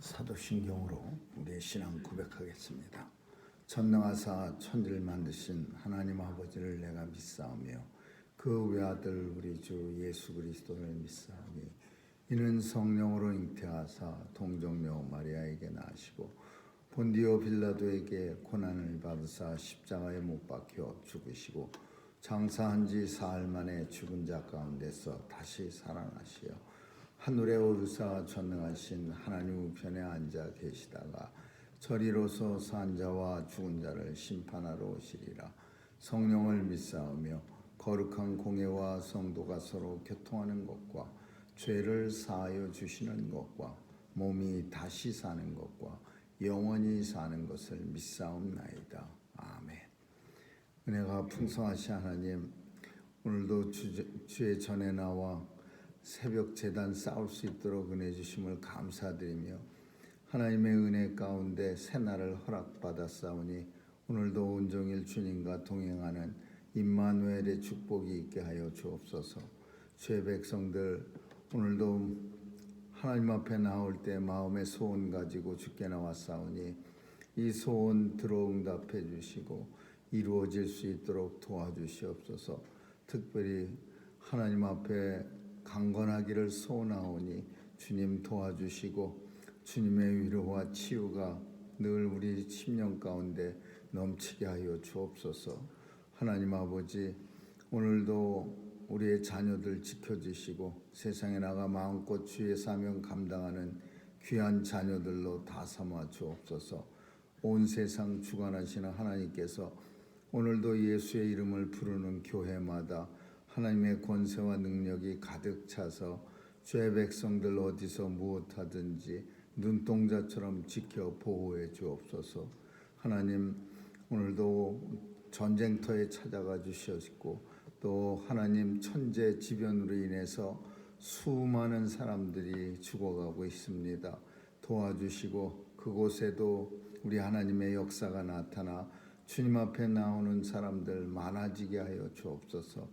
사도신경으로 우리의 신앙 고백하겠습니다. 전능하사 천지를 만드신 하나님 아버지를 내가 믿사오며 그 외아들 우리 주 예수 그리스도를 믿사오니 이는 성령으로 잉태하사 동정녀 마리아에게 나시고 본디오 빌라도에게 고난을 받으사 십자가에 못 박혀 죽으시고 장사한 지 사흘 만에 죽은 자 가운데서 다시 살아나시어 하늘에 오르사 전능하신 하나님 우편에 앉아 계시다가 저리로서 산 자와 죽은 자를 심판하러 오시리라. 성령을 믿사오며 거룩한 공예와 성도가 서로 교통하는 것과 죄를 사하여 주시는 것과 몸이 다시 사는 것과 영원히 사는 것을 믿사옵나이다. 아멘. 은혜가 풍성하신 하나님, 오늘도 주의 전에 나와 새벽 제단 쌓을 수 있도록 은혜 주심을 감사드리며 하나님의 은혜 가운데 새날을 허락받았사오니 오늘도 온종일 주님과 동행하는 임마누엘의 축복이 있게 하여 주옵소서. 주의 백성들 오늘도 하나님 앞에 나올 때 마음의 소원 가지고 주께 나왔사오니 이 소원 들어 응답해 주시고 이루어질 수 있도록 도와주시옵소서. 특별히 하나님 앞에 강건하기를 소원하오니 주님 도와주시고 주님의 위로와 치유가 늘 우리 심령 가운데 넘치게 하여 주옵소서. 하나님 아버지, 오늘도 우리의 자녀들 지켜주시고 세상에 나가 마음껏 주의 사명 감당하는 귀한 자녀들로 다 삼아 주옵소서. 온 세상 주관하시는 하나님께서 오늘도 예수의 이름을 부르는 교회마다 하나님의 권세와 능력이 가득 차서 주의 백성들 어디서 무엇하든지 눈동자처럼 지켜 보호해 주옵소서. 하나님, 오늘도 전쟁터에 찾아가 주셨고 또 하나님 천재지변으로 인해서 수많은 사람들이 죽어가고 있습니다. 도와주시고 그곳에도 우리 하나님의 역사가 나타나 주님 앞에 나오는 사람들 많아지게 하여 주옵소서.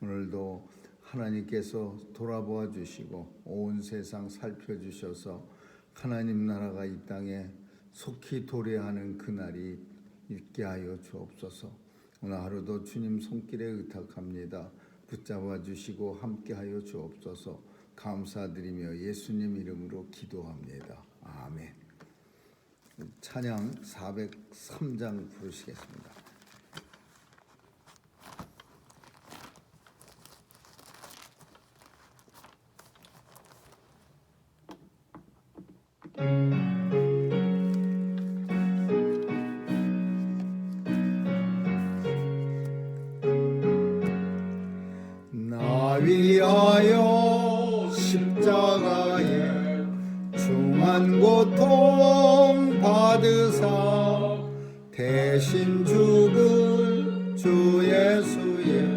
오늘도 하나님께서 돌아보아 주시고 온 세상 살펴주셔서 하나님 나라가 이 땅에 속히 도래하는 그날이 있게 하여 주옵소서. 오늘 하루도 주님 손길에 의탁합니다. 붙잡아 주시고 함께 하여 주옵소서. 감사드리며 예수님 이름으로 기도합니다. 아멘. 찬양 403장 부르시겠습니다. 나 위하여 십자가에 중한 고통 받으사 대신 죽은 주 예수의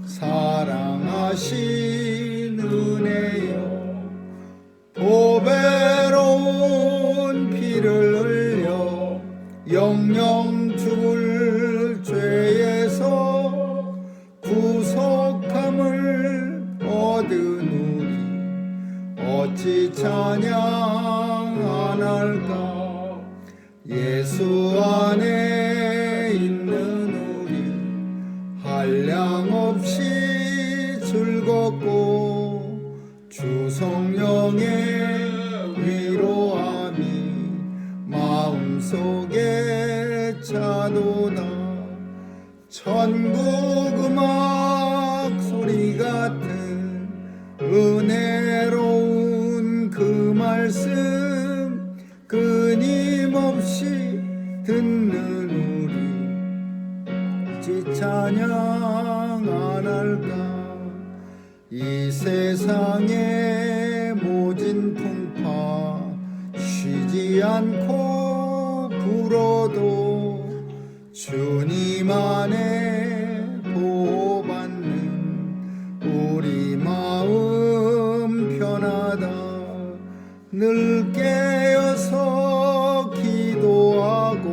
사랑하신 은혜여 보배로운 피를 흘려 영영 죽을 죄에서 구속함을 얻은 우리 어찌 찬양 안 할까. 예수 안에 있는 우리 한량없이 즐겁고 주 성령의 위로함이 마음속에 차도다. 천국 음악 소리 같은 은혜로운 그 말씀 끊임없이 듣는 우리 어찌 찬양 안 할까. 이 세상의 모진 풍파 쉬지 않고 불어도 주님 안에 보호받는 우리 마음 편하다. 늘 깨어서 기도하고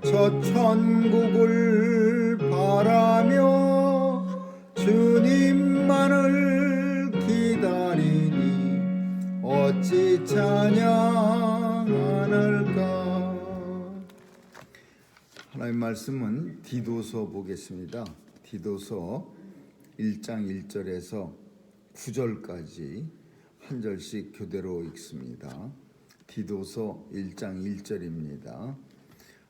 저 천국을 바라며 주님만을 기다리니 어찌 왜 찬양 안 할까? 하나님 말씀은 디도서 보겠습니다. 디도서 1장 1절에서 9절까지 한 절씩 교대로 읽습니다. 디도서 1장 1절입니다.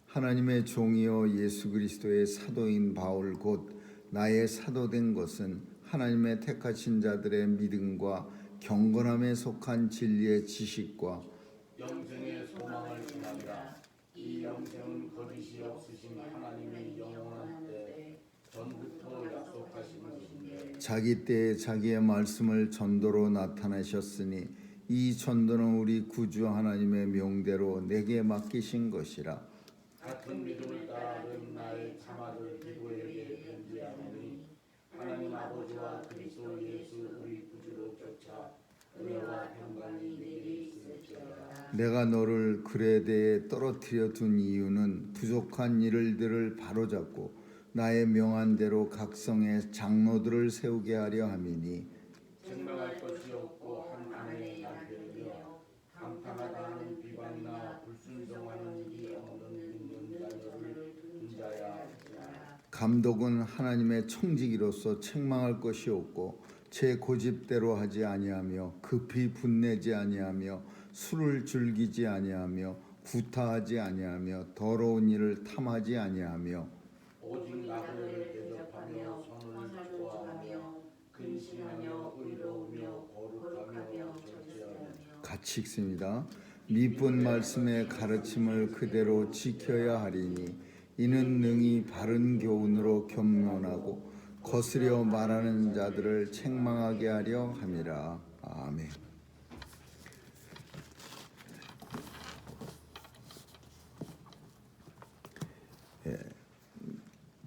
하나님의 종이여 예수 그리스도의 사도인 바울 곧 나의 사도된 것은 하나님의 택하신 자들의 믿음과 경건함에 속한 진리의 지식과 영생의 소망을 전하리라. 이 영생은 거짓이 없으신 하나님의 영원한 때 전부터 약속하신 것인데 자기 때에 자기의 말씀을 전도로 나타내셨으니 이 전도는 우리 구주 하나님의 명대로 내게 맡기신 것이라. 같은 믿음을 따르는 나의 참아들 디도에게 편지하노니 하나님 아버지와 그리스도 예수 우리 구주로 쫓아 은혜와 평강이 내게 있을지어다. 내가 너를 그레데에 떨어뜨려 둔 이유는 부족한 일들을 바로잡고 나의 명한 대로 각성의 장로들을 세우게 하려 함이니 증명할 것이 없고 한 아내의 남편이여 강탈하다는 비방이나 불순종하는 일이 없는 믿는 자녀를 둔 자야 할지라. 감독은 하나님의 청지기로서 책망할 것이 없고 제 고집대로 하지 아니하며 급히 분내지 아니하며 술을 즐기지 아니하며 구타하지 아니하며 더러운 일을 탐하지 아니하며 오직 나그네를 대접하며 선을 좋아하며 근심하며 의로우며 거룩하며 절제하며. 같이 읽습니다. 미쁜 말씀의 가르침을 그대로 지켜야 하리니 이는 능히 바른 교훈으로 겸손하고 거스려 말하는 자들을 책망하게 하려 함이라. 아멘.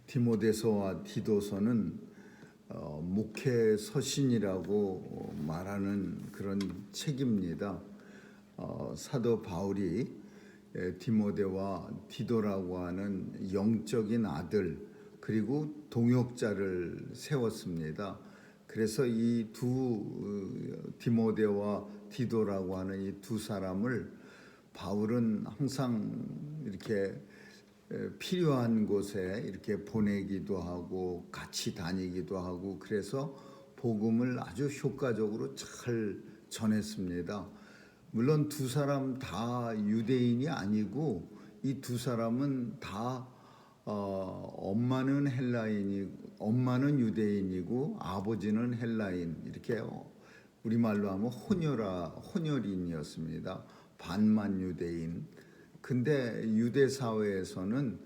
디모데서와 디도서는 목회 서신이라고 말하는 그런 책입니다. 사도 바울이 디모데와 디도라고 하는 영적인 아들 그리고 동역자를 세웠습니다. 그래서 이 디모데와 디도라고 하는 이 두 사람을 바울은 항상 이렇게 필요한 곳에 이렇게 보내기도 하고 같이 다니기도 하고 그래서 복음을 아주 효과적으로 잘 전했습니다. 물론 두 사람 다 유대인이 아니고 이 두 사람은 다 엄마는 엄마는 유대인이고 아버지는 헬라인 이렇게 우리말로 하면 혼혈인이었습니다. 반만 유대인. 근데 유대 사회에서는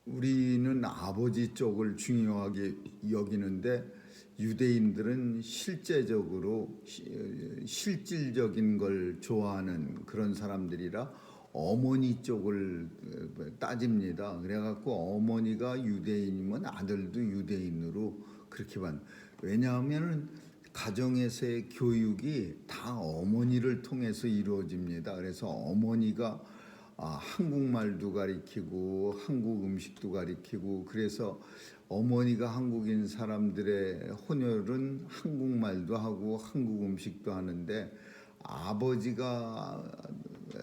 우리는 아버지 쪽을 중요하게 여기는데 유대인들은 실질적인 걸 좋아하는 그런 사람들이라 어머니 쪽을 따집니다. 그래갖고 어머니가 유대인이면 아들도 유대인으로 그렇게 왜냐하면은 가정에서의 교육이 다 어머니를 통해서 이루어집니다. 그래서 어머니가 한국말도 가리키고 한국 음식도 가리키고 그래서 어머니가 한국인 사람들의 혼혈은 한국말도 하고 한국 음식도 하는데 아버지가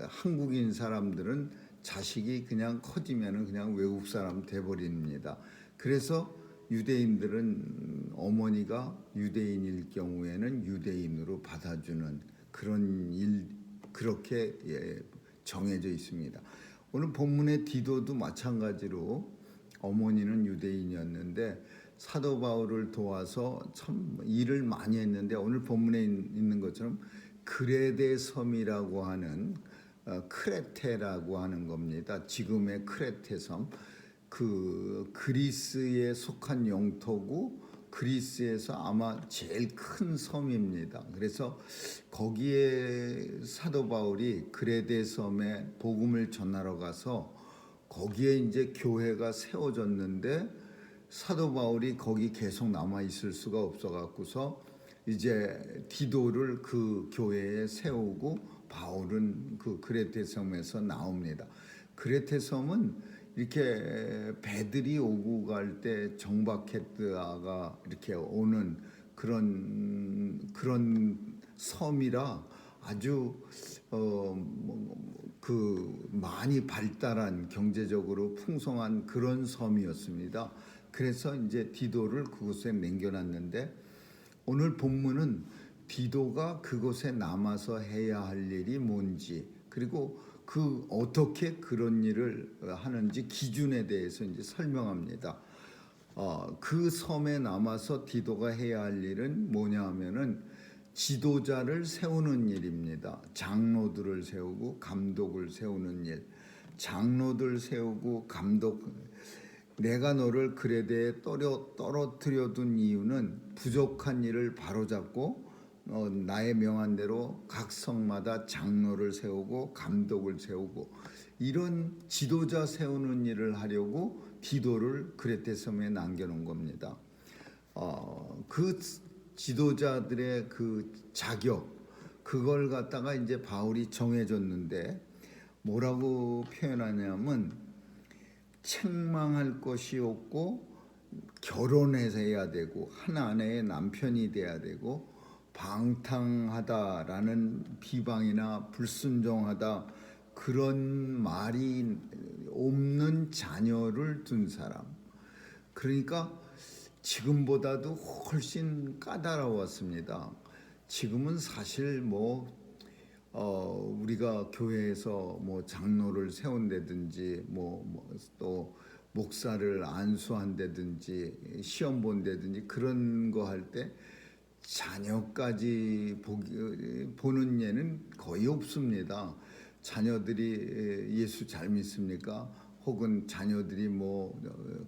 한국인 사람들은 자식이 그냥 커지면은 그냥 외국 사람 돼버립니다. 그래서 유대인들은 어머니가 유대인일 경우에는 유대인으로 받아주는 그렇게 정해져 있습니다. 오늘 본문의 디도도 마찬가지로 어머니는 유대인이었는데 사도 바울을 도와서 참 일을 많이 했는데 오늘 본문에 있는 것처럼 그레데 섬이라고 하는 크레테라고 하는 겁니다. 지금의 크레테 섬. 그 그리스에 속한 영토고 그리스에서 아마 제일 큰 섬입니다. 그래서 거기에 사도 바울이 그레데 섬에 복음을 전하러 가서 거기에 이제 교회가 세워졌는데 사도 바울이 거기 계속 남아 있을 수가 없어 갖고서 이제 디도를 그 교회에 세우고 바울은 그 그레테 섬에서 나옵니다. 그레테 섬은 이렇게 배들이 오고 갈 때 정박했다가 이렇게 오는 그런 섬이라 아주 그 많이 발달한 경제적으로 풍성한 그런 섬이었습니다. 그래서 이제 디도를 그곳에 남겨놨는데 오늘 본문은 디도가 그곳에 남아서 해야 할 일이 뭔지 그리고 그 어떻게 그런 일을 하는지 기준에 대해서 이제 설명합니다. 그 섬에 남아서 디도가 해야 할 일은 뭐냐 하면은 지도자를 세우는 일입니다. 장로들을 세우고 감독을 세우는 일. 장로들 세우고 감독. 내가 너를 그레데에 떨어뜨려 둔 이유는 부족한 일을 바로잡고 나의 명한 대로 각 성마다 장로를 세우고 감독을 세우고 이런 지도자 세우는 일을 하려고 디도를 그레테 섬에 남겨놓은 겁니다. 그 지도자들의 그 자격 그걸 갖다가 이제 바울이 정해줬는데 뭐라고 표현하냐면 책망할 것이 없고 결혼해서 해야 되고 한 아내의 남편이 돼야 되고 방탕하다라는 비방이나 불순종하다 그런 말이 없는 자녀를 둔 사람. 그러니까 지금보다도 훨씬 까다로웠습니다. 지금은 사실 우리가 교회에서 장로를 세운다든지 또 목사를 안수한다든지 시험 본다든지 그런 거 할 때 자녀까지 보는 예는 거의 없습니다. 자녀들이 예수 잘 믿습니까? 혹은 자녀들이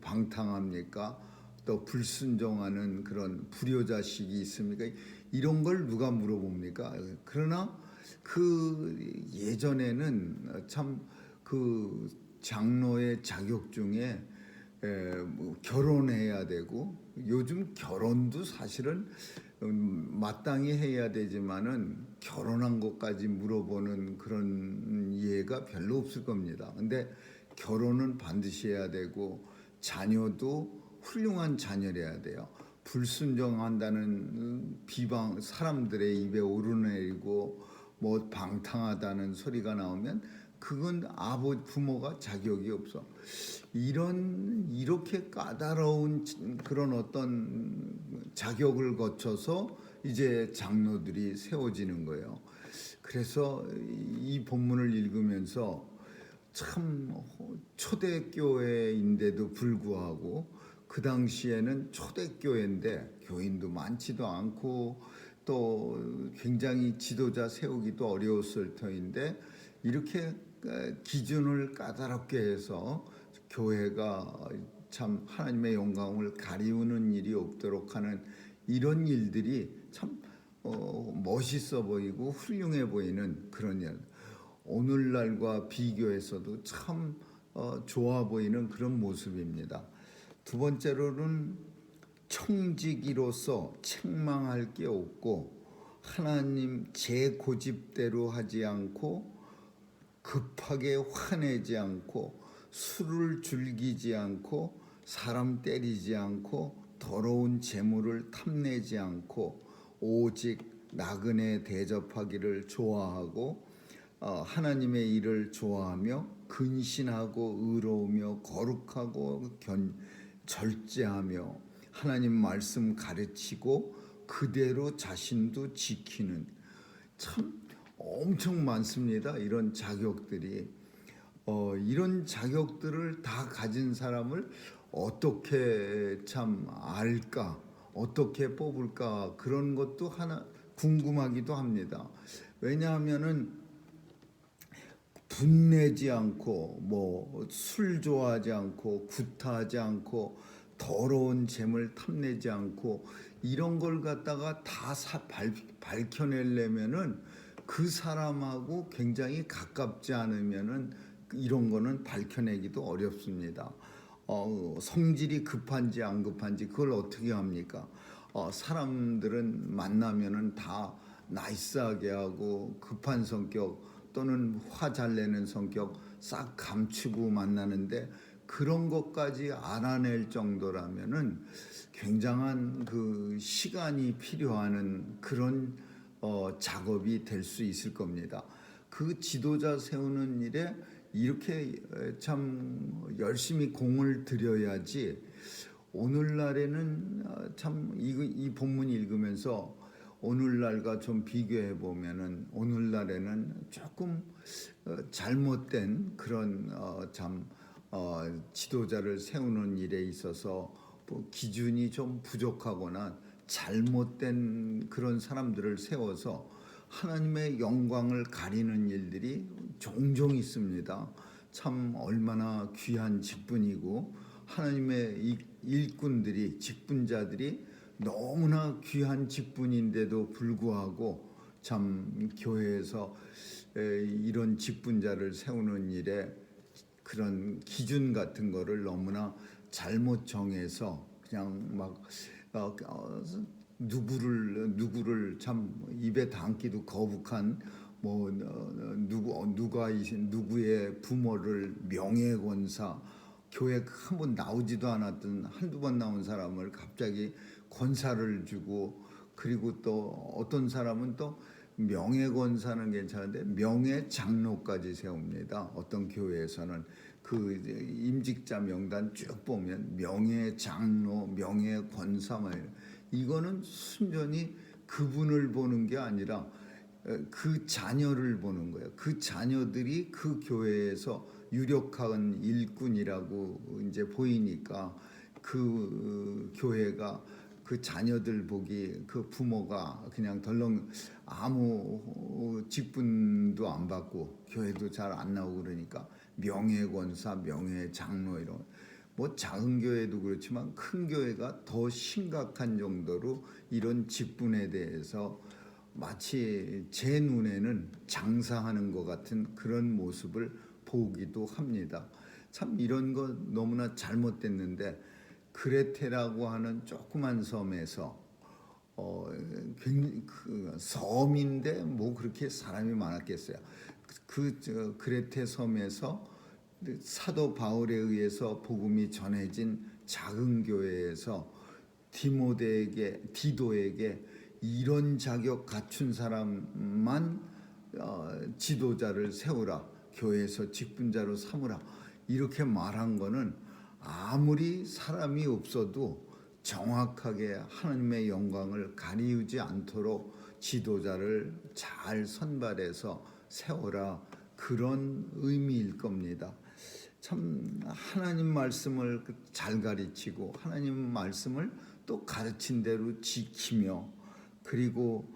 방탕합니까? 또 불순종하는 그런 불효자식이 있습니까? 이런 걸 누가 물어봅니까? 그러나 그 예전에는 참 그 장로의 자격 중에 결혼해야 되고 요즘 결혼도 사실은 마땅히 해야 되지만은 결혼한 것까지 물어보는 그런 예가 별로 없을 겁니다. 근데 결혼은 반드시 해야 되고 자녀도 훌륭한 자녀래야 돼요. 불순종한다는 비방 사람들의 입에 오르내리고 방탕하다는 소리가 나오면 그건 부모가 자격이 없어. 이렇게 까다로운 그런 어떤 자격을 거쳐서 이제 장로들이 세워지는 거예요. 그래서 이 본문을 읽으면서 참 초대교회인데도 불구하고 그 당시에는 초대교회인데 교인도 많지도 않고 또 굉장히 지도자 세우기도 어려웠을 터인데 이렇게 기준을 까다롭게 해서 교회가 참 하나님의 영광을 가리우는 일이 없도록 하는 이런 일들이 참 멋있어 보이고 훌륭해 보이는 그런 일. 오늘날과 비교해서도 참 좋아 보이는 그런 모습입니다. 두 번째로는 청지기로서 책망할 게 없고 하나님 제 고집대로 하지 않고 급하게 화내지 않고 술을 즐기지 않고 사람 때리지 않고 더러운 재물을 탐내지 않고 오직 나그네 대접하기를 좋아하고 하나님의 일을 좋아하며 근신하고 의로우며 거룩하고 절제하며 하나님 말씀 가르치고 그대로 자신도 지키는 참 엄청 많습니다. 이런 자격들이 이런 자격들을 다 가진 사람을 어떻게 참 알까? 어떻게 뽑을까? 그런 것도 하나 궁금하기도 합니다. 왜냐하면은 분내지 않고 술 좋아하지 않고 구타하지 않고 더러운 재물 탐내지 않고 이런 걸 갖다가 다 밝혀내려면은 그 사람하고 굉장히 가깝지 않으면은 이런 거는 밝혀내기도 어렵습니다. 성질이 급한지 안 급한지 그걸 어떻게 합니까? 사람들은 만나면은 다 나이스하게 하고 급한 성격 또는 화 잘 내는 성격 싹 감추고 만나는데 그런 것까지 알아낼 정도라면은 굉장한 그 시간이 필요한 그런 작업이 될 수 있을 겁니다. 그 지도자 세우는 일에 이렇게 참 열심히 공을 들여야지. 오늘날에는 참 이 본문 읽으면서 오늘날과 좀 비교해 보면은 오늘날에는 조금 잘못된 그런 지도자를 세우는 일에 있어서 뭐 기준이 좀 부족하거나 잘못된 그런 사람들을 세워서 하나님의 영광을 가리는 일들이 종종 있습니다. 참 얼마나 귀한 직분이고 하나님의 일꾼들이 직분자들이 너무나 귀한 직분인데도 불구하고 참 교회에서 이런 직분자를 세우는 일에 그런 기준 같은 거를 너무나 잘못 정해서 그냥 막 누구를 참 입에 담기도 거북한 뭐 누구의 부모를 명예권사, 교회 한 번 나오지도 않았던 한두 번 나온 사람을 갑자기 권사를 주고, 그리고 또 어떤 사람은 또 명예권사는 괜찮은데 명예장로까지 세웁니다. 어떤 교회에서는 그 임직자 명단 쭉 보면 명예장로, 명예권사, 이거는 순전히 그분을 보는 게 아니라 그 자녀를 보는 거예요. 그 자녀들이 그 교회에서 유력한 일꾼이라고 이제 보이니까 그 교회가 그 자녀들 보기, 그 부모가 그냥 덜렁 아무 직분도 안 받고 교회도 잘 안 나오고 그러니까 명예권사, 명예장로 이런, 뭐 작은 교회도 그렇지만 큰 교회가 더 심각한 정도로 이런 직분에 대해서 마치 제 눈에는 장사하는 것 같은 그런 모습을 보기도 합니다. 참 이런 거 너무나 잘못됐는데, 크레테라고 하는 조그만 섬에서 그 섬인데 뭐 그렇게 사람이 많았겠어요. 크레테 섬에서 사도 바울에 의해서 복음이 전해진 작은 교회에서 디도에게 이런 자격 갖춘 사람만 지도자를 세우라, 교회에서 직분자로 삼으라, 이렇게 말한 거는 아무리 사람이 없어도 정확하게 하나님의 영광을 가리우지 않도록 지도자를 잘 선발해서 세워라, 그런 의미일 겁니다. 참 하나님 말씀을 잘 가르치고 하나님 말씀을 또 가르친 대로 지키며, 그리고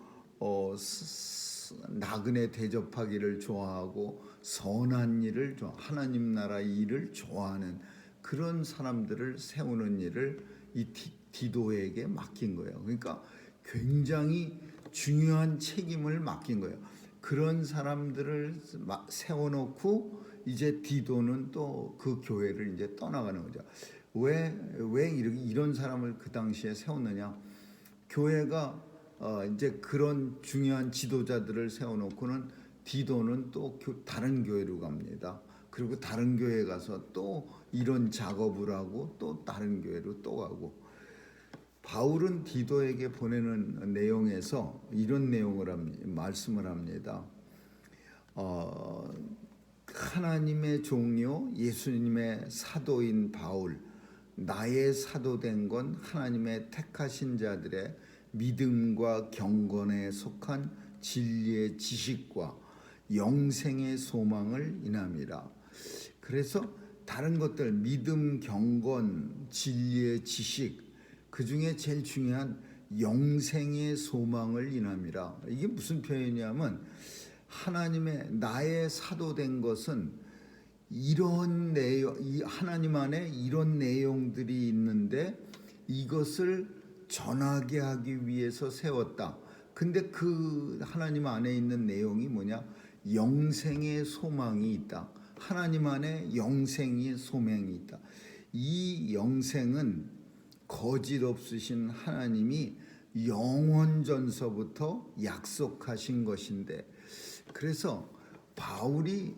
나그네 대접하기를 좋아하고 선한 일을 하나님 나라 일을 좋아하는 그런 사람들을 세우는 일을 이 디도에게 맡긴 거예요. 그러니까 굉장히 중요한 책임을 맡긴 거예요. 그런 사람들을 세워놓고 이제 디도는 또 그 교회를 이제 떠나가는 거죠. 왜 이런 사람을 그 당시에 세웠느냐? 교회가 이제 그런 중요한 지도자들을 세워놓고는 디도는 또 다른 교회로 갑니다. 그리고 다른 교회에 가서 또 이런 작업을 하고 또 다른 교회로 또 가고, 바울은 디도에게 보내는 내용에서 이런 내용을 말씀을 합니다. 하나님의 종이요 예수님의 사도인 바울, 나의 사도된 건 하나님의 택하신 자들의 믿음과 경건에 속한 진리의 지식과 영생의 소망을 인함이라. 그래서 다른 것들, 믿음, 경건, 진리의 지식, 그 중에 제일 중요한 영생의 소망을 인함이라. 이게 무슨 표현이냐면, 하나님의 나의 사도된 것은 이런 내용, 하나님 안에 이런 내용들이 있는데 이것을 전하게 하기 위해서 세웠다. 근데 그 하나님 안에 있는 내용이 뭐냐? 영생의 소망이 있다. 하나님 안에 영생의 소망이 있다. 이 영생은 거짓 없으신 하나님이 영원 전서부터 약속하신 것인데, 그래서 바울이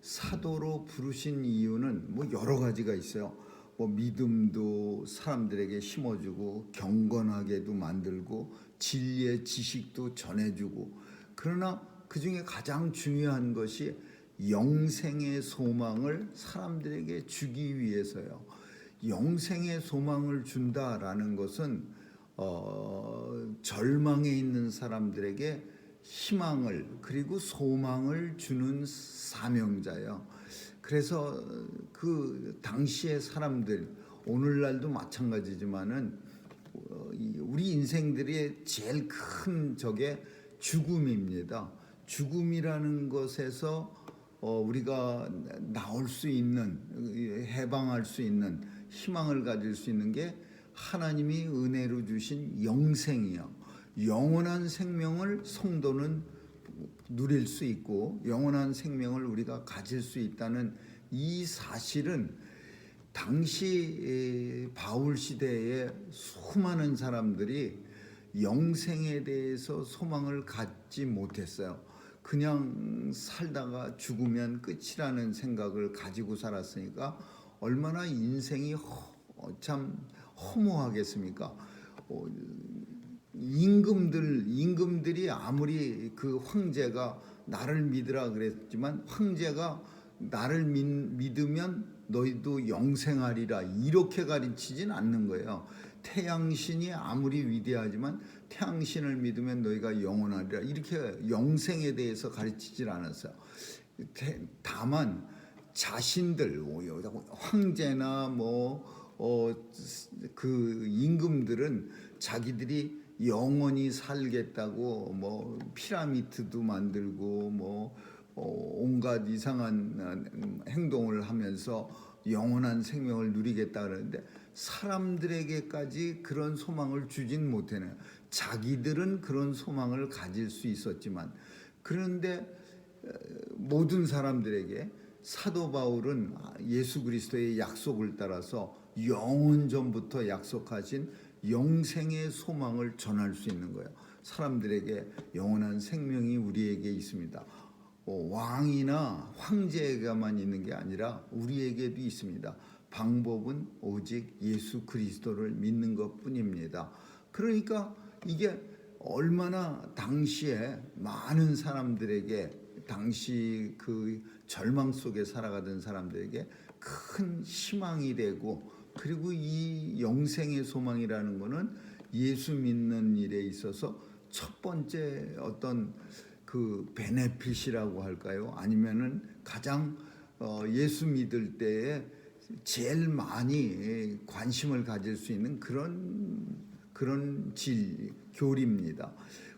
사도로 부르신 이유는 뭐 여러 가지가 있어요. 뭐 믿음도 사람들에게 심어주고 경건하게도 만들고 진리의 지식도 전해주고, 그러나 그 중에 가장 중요한 것이 영생의 소망을 사람들에게 주기 위해서요. 영생의 소망을 준다라는 것은 절망에 있는 사람들에게 희망을 그리고 소망을 주는 사명자예요. 그래서 그 당시의 사람들, 오늘날도 마찬가지지만은 우리 인생들의 제일 큰 적이 죽음입니다. 죽음이라는 것에서 우리가 나올 수 있는, 해방할 수 있는, 희망을 가질 수 있는 게 하나님이 은혜로 주신 영생이요. 영원한 생명을 성도는 누릴 수 있고 영원한 생명을 우리가 가질 수 있다는 이 사실은 당시 바울 시대에 수많은 사람들이 영생에 대해서 소망을 갖지 못했어요. 그냥 살다가 죽으면 끝이라는 생각을 가지고 살았으니까 얼마나 인생이 참 허무하겠습니까? 임금들이 아무리 그 황제가 나를 믿으라 그랬지만, 황제가 나를 믿으면 너희도 영생하리라 이렇게 가르치진 않는 거예요. 태양신이 아무리 위대하지만 태양신을 믿으면 너희가 영원하리라 이렇게 영생에 대해서 가르치질 않았어요. 다만 자신들, 황제나 그 임금들은 자기들이 영원히 살겠다고 피라미드도 만들고 온갖 이상한 행동을 하면서 영원한 생명을 누리겠다 그러는데, 사람들에게까지 그런 소망을 주진 못해요. 자기들은 그런 소망을 가질 수 있었지만, 그런데 모든 사람들에게 사도 바울은 예수 그리스도의 약속을 따라서 영원 전부터 약속하신 영생의 소망을 전할 수 있는 거예요. 사람들에게 영원한 생명이 우리에게 있습니다. 왕이나 황제에게만 있는 게 아니라 우리에게도 있습니다. 방법은 오직 예수 그리스도를 믿는 것뿐입니다. 그러니까 이게 얼마나 당시에 많은 사람들에게, 당시 그 절망 속에 살아가던 사람들에게 큰 희망이 되고, 그리고 이 영생의 소망이라는 것은 예수 믿는 일에 있어서 첫 번째 어떤 그 베네핏이라고 할까요? 아니면은 가장 예수 믿을 때에 제일 많이 관심을 가질 수 있는 그런 교리입니다.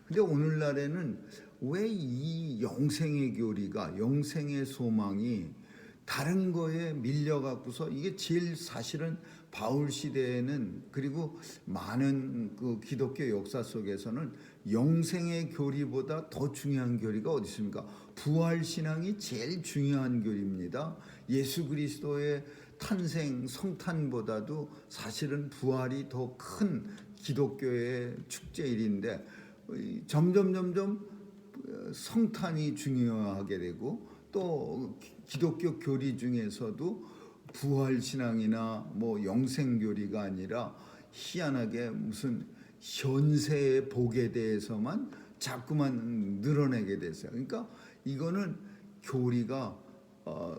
근데 오늘날에는 왜 이 영생의 교리가, 영생의 소망이 다른 거에 밀려갖고서, 이게 제일 사실은 바울 시대에는, 그리고 많은 그 기독교 역사 속에서는 영생의 교리보다 더 중요한 교리가 어디 있습니까? 부활 신앙이 제일 중요한 교리입니다. 예수 그리스도의 탄생, 성탄보다도 사실은 부활이 더 큰 기독교의 축제일인데, 점점 성탄이 중요하게 되고, 또 기독교 교리 중에서도 부활 신앙이나 영생 교리가 아니라 희한하게 무슨 현세의 복에 대해서만 자꾸만 늘어내게 됐어요. 그러니까 이거는 교리가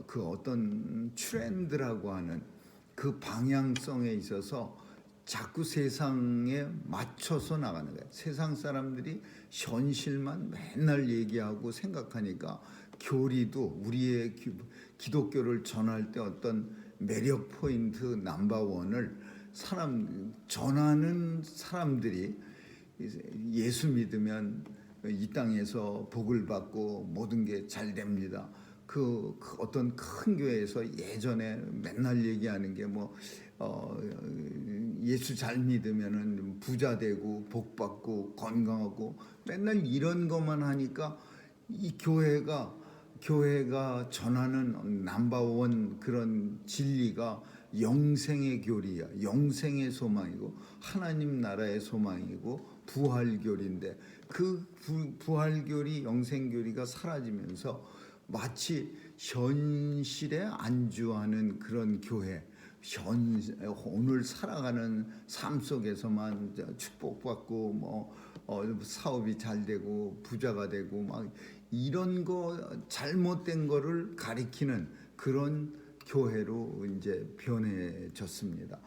그 어떤 트렌드라고 하는 그 방향성에 있어서 자꾸 세상에 맞춰서 나가는 거예요. 세상 사람들이 현실만 맨날 얘기하고 생각하니까 교리도, 우리의 기독교를 전할 때 어떤 매력 포인트 넘버원을 전하는 사람들이 예수 믿으면 이 땅에서 복을 받고 모든 게 잘 됩니다. 그 어떤 큰 교회에서 예전에 맨날 얘기하는 게 예수 잘 믿으면은 부자 되고 복 받고 건강하고, 맨날 이런 것만 하니까 이 교회가 전하는 넘버원 그런 진리가 영생의 교리야. 영생의 소망이고 하나님 나라의 소망이고 부활교리인데, 그 부활교리, 영생교리가 사라지면서 마치 현실에 안주하는 그런 교회, 오늘 살아가는 삶 속에서만 축복받고 사업이 잘 되고 부자가 되고 막 이런 거 잘못된 거를 가리키는 그런 교회로 이제 변해졌습니다.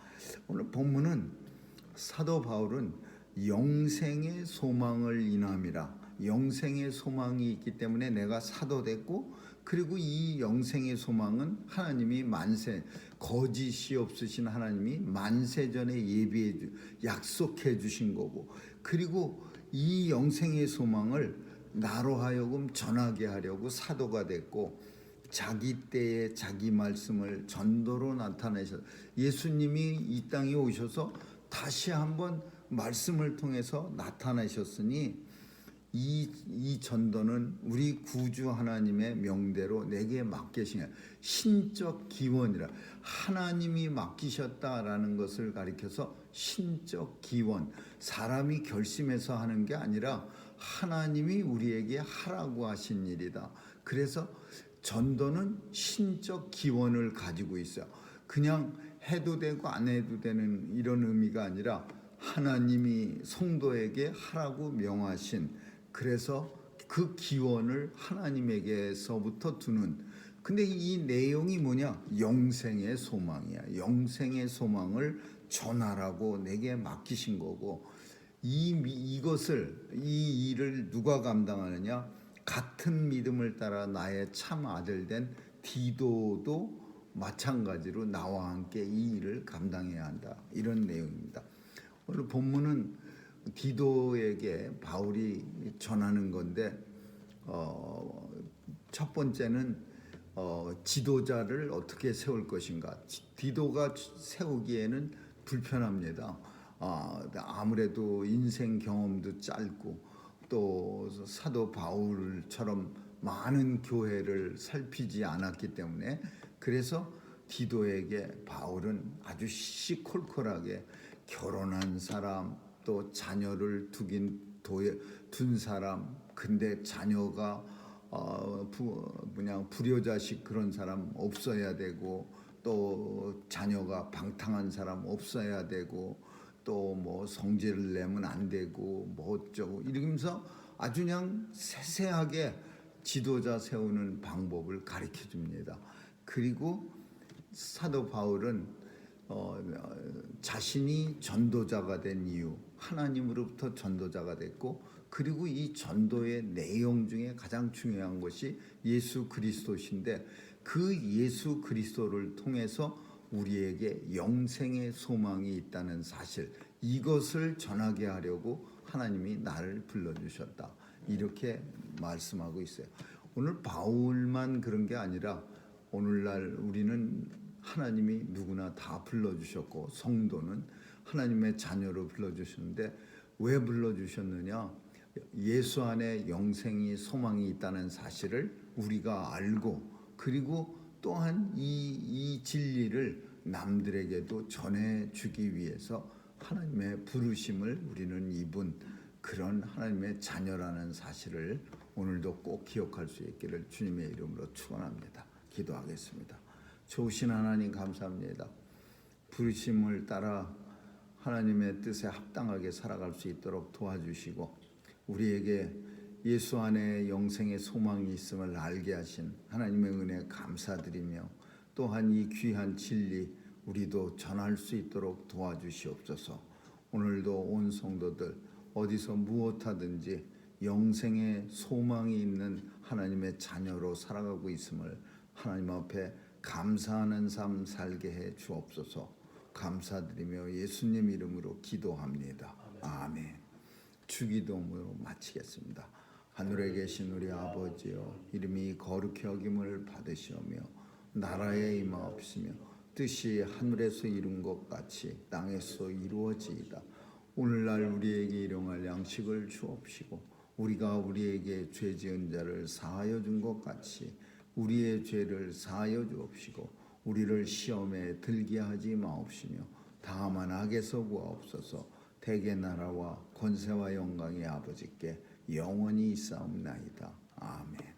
오늘 본문은 사도 바울은 영생의 소망을 인함이라, 영생의 소망이 있기 때문에 내가 사도 됐고, 그리고 이 영생의 소망은 하나님이 거짓이 없으신 하나님이 만세전에 약속해 주신 거고, 그리고 이 영생의 소망을 나로 하여금 전하게 하려고 사도가 됐고, 자기 때에 자기 말씀을 전도로 나타내셔서 예수님이 이 땅에 오셔서 다시 한번 말씀을 통해서 나타나셨으니 이 전도는 우리 구주 하나님의 명대로 내게 맡기신 신적 기원이라, 하나님이 맡기셨다라는 것을 가리켜서 신적 기원, 사람이 결심해서 하는 게 아니라 하나님이 우리에게 하라고 하신 일이다. 그래서 전도는 신적 기원을 가지고 있어요. 그냥 해도 되고 안 해도 되는 이런 의미가 아니라 하나님이 성도에게 하라고 명하신, 그래서 그 기원을 하나님에게서부터 두는, 근데 이 내용이 뭐냐? 영생의 소망이야. 영생의 소망을 전하라고 내게 맡기신 거고, 이 일을 누가 감당하느냐? 같은 믿음을 따라 나의 참 아들 된 디도도 마찬가지로 나와 함께 이 일을 감당해야 한다. 이런 내용입니다. 오늘 본문은 디도에게 바울이 전하는 건데, 첫 번째는 지도자를 어떻게 세울 것인가. 디도가 세우기에는 불편합니다. 아무래도 인생 경험도 짧고 또 사도 바울처럼 많은 교회를 살피지 않았기 때문에, 그래서 디도에게 바울은 아주 시시콜콜하게 결혼한 사람, 또 자녀를 둔 사람, 근데 자녀가 불효자식 그런 사람 없어야 되고, 또 자녀가 방탕한 사람 없어야 되고, 또 뭐 성질을 내면 안 되고 뭐 어쩌고 이러면서 아주 그냥 세세하게 지도자 세우는 방법을 가르쳐 줍니다. 그리고 사도 바울은 자신이 전도자가 된 이유, 하나님으로부터 전도자가 됐고, 그리고 이 전도의 내용 중에 가장 중요한 것이 예수 그리스도신데, 그 예수 그리스도를 통해서 우리에게 영생의 소망이 있다는 사실, 이것을 전하게 하려고 하나님이 나를 불러주셨다. 이렇게 말씀하고 있어요. 오늘 바울만 그런 게 아니라 오늘날 우리는 하나님이 누구나 다 불러주셨고, 성도는 하나님의 자녀로 불러주셨는데, 왜 불러주셨느냐? 예수 안에 영생이 소망이 있다는 사실을 우리가 알고, 그리고 또한 이 진리를 남들에게도 전해주기 위해서 하나님의 부르심을 우리는 입은 그런 하나님의 자녀라는 사실을 오늘도 꼭 기억할 수 있기를 주님의 이름으로 축원합니다. 기도하겠습니다. 좋으신 하나님 감사합니다. 부르심을 따라 하나님의 뜻에 합당하게 살아갈 수 있도록 도와주시고, 우리에게 예수 안에 영생의 소망이 있음을 알게 하신 하나님의 은혜 감사드리며, 또한 이 귀한 진리 우리도 전할 수 있도록 도와주시옵소서. 오늘도 온 성도들 어디서 무엇하든지 영생의 소망이 있는 하나님의 자녀로 살아가고 있음을 하나님 앞에 감사하는 삶 살게 해 주옵소서. 감사드리며 예수님 이름으로 기도합니다. 아멘. 주기도문으로 마치겠습니다. 하늘에 계신 우리 아버지여, 이름이 거룩히 여김을 받으시오며 나라에 임하옵시며 뜻이 하늘에서 이룬 것 같이 땅에서 이루어지이다. 오늘날 우리에게 일용할 양식을 주옵시고, 우리가 우리에게 죄 지은 자를 사하여 준 것 같이 우리의 죄를 사하여 주옵시고, 우리를 시험에 들게 하지 마옵시며 다만 악에서 구하옵소서. 대개 나라와 권세와 영광이 아버지께 영원히 있사옵나이다. 아멘.